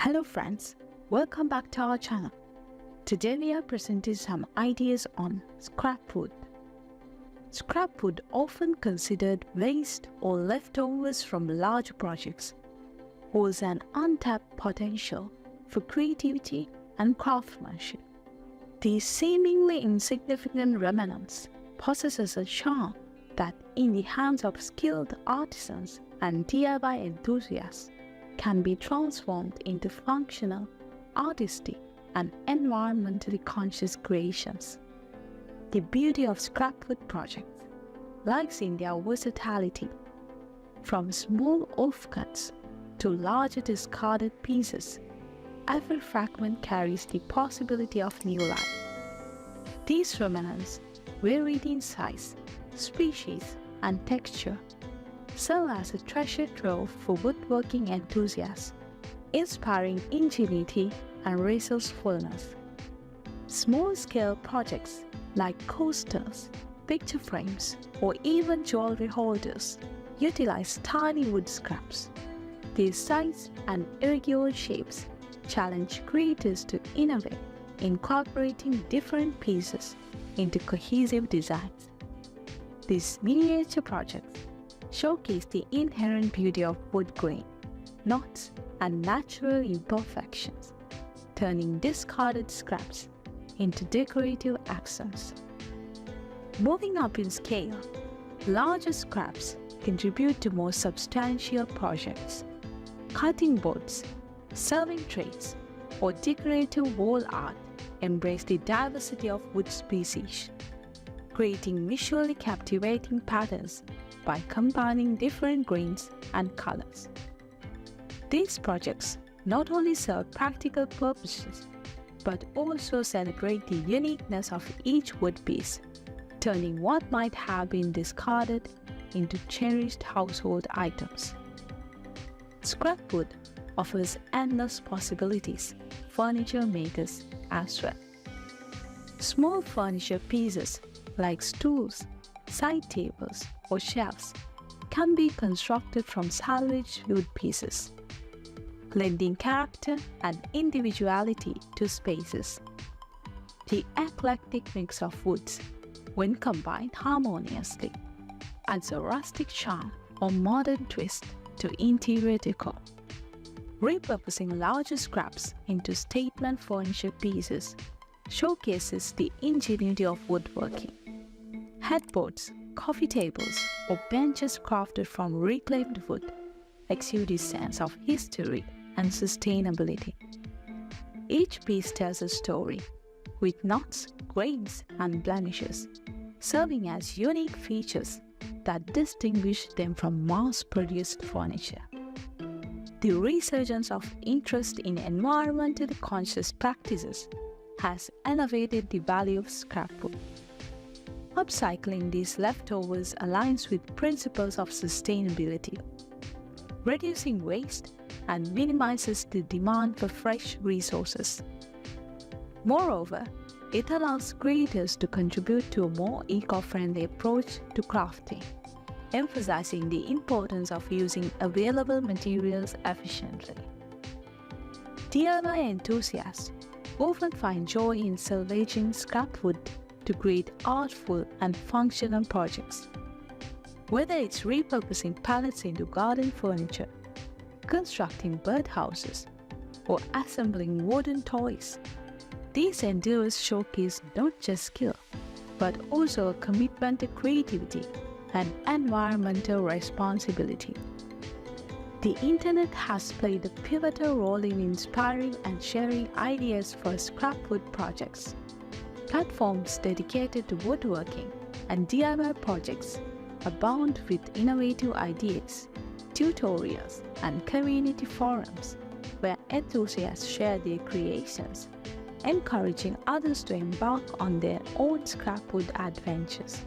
Hello friends, welcome back to our channel. Today we are presenting some ideas on scrap wood. Scrap wood, often considered waste or leftovers from large projects, holds an untapped potential for creativity and craftsmanship. These seemingly insignificant remnants possess a charm that, in the hands of skilled artisans and DIY enthusiasts, can be transformed into functional, artistic, and environmentally conscious creations. The beauty of scrap wood projects lies in their versatility. From small offcuts to larger discarded pieces, every fragment carries the possibility of new life. These remnants, varied in size, species, and texture, serve as a treasure trove for woodworking enthusiasts, inspiring ingenuity and resourcefulness. Small-scale projects like coasters, picture frames, or even jewelry holders utilize tiny wood scraps. Their size and irregular shapes challenge creators to innovate, incorporating different pieces into cohesive designs. These miniature projects showcase the inherent beauty of wood grain, knots, and natural imperfections, turning discarded scraps into decorative accents. Moving up in scale, larger scraps contribute to more substantial projects. Cutting boards, serving trays, or decorative wall art embrace the diversity of wood species, creating visually captivating patterns by combining different grains and colors. These projects not only serve practical purposes, but also celebrate the uniqueness of each wood piece, turning what might have been discarded into cherished household items. Scrap wood offers endless possibilities for furniture makers as well. Small furniture pieces like stools, side tables, or shelves can be constructed from salvaged wood pieces, lending character and individuality to spaces. The eclectic mix of woods, when combined harmoniously, adds a rustic charm or modern twist to interior decor. Repurposing larger scraps into statement furniture pieces showcases the ingenuity of woodworking. Headboards, coffee tables, or benches crafted from reclaimed wood exude a sense of history and sustainability. Each piece tells a story, with knots, grains, and blemishes, serving as unique features that distinguish them from mass-produced furniture. The resurgence of interest in environmentally conscious practices has elevated the value of scrap wood. Upcycling these leftovers aligns with principles of sustainability, reducing waste and minimizes the demand for fresh resources. Moreover, it allows creators to contribute to a more eco-friendly approach to crafting, emphasizing the importance of using available materials efficiently. DIY enthusiasts often find joy in salvaging scrap wood to create artful and functional projects. Whether it's repurposing pallets into garden furniture, constructing birdhouses, or assembling wooden toys, these endeavors showcase not just skill, but also a commitment to creativity and environmental responsibility. The internet has played a pivotal role in inspiring and sharing ideas for scrap wood projects. Platforms dedicated to woodworking and DIY projects abound with innovative ideas, tutorials, and community forums where enthusiasts share their creations, encouraging others to embark on their own scrap wood adventures.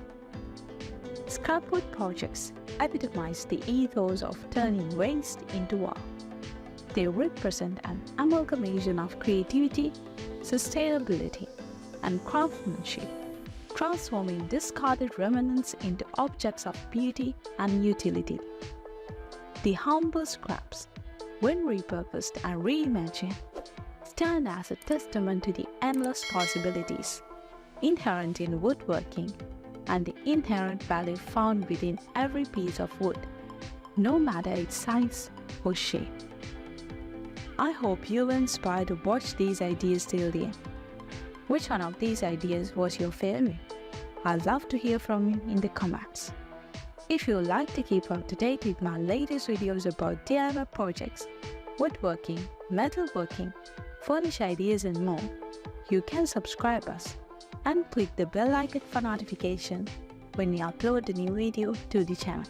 Scrap wood projects epitomize the ethos of turning waste into art. They represent an amalgamation of creativity, sustainability, and craftsmanship, transforming discarded remnants into objects of beauty and utility. The humble scraps, when repurposed and reimagined, stand as a testament to the endless possibilities inherent in woodworking and the inherent value found within every piece of wood, no matter its size or shape. I hope you were inspired to watch these ideas till the end. Which one of these ideas was your favorite? I'd love to hear from you in the comments. If you would like to keep up to date with my latest videos about DIY projects, woodworking, metalworking, furnish ideas and more, you can subscribe us and click the bell icon for notification when we upload a new video to the channel.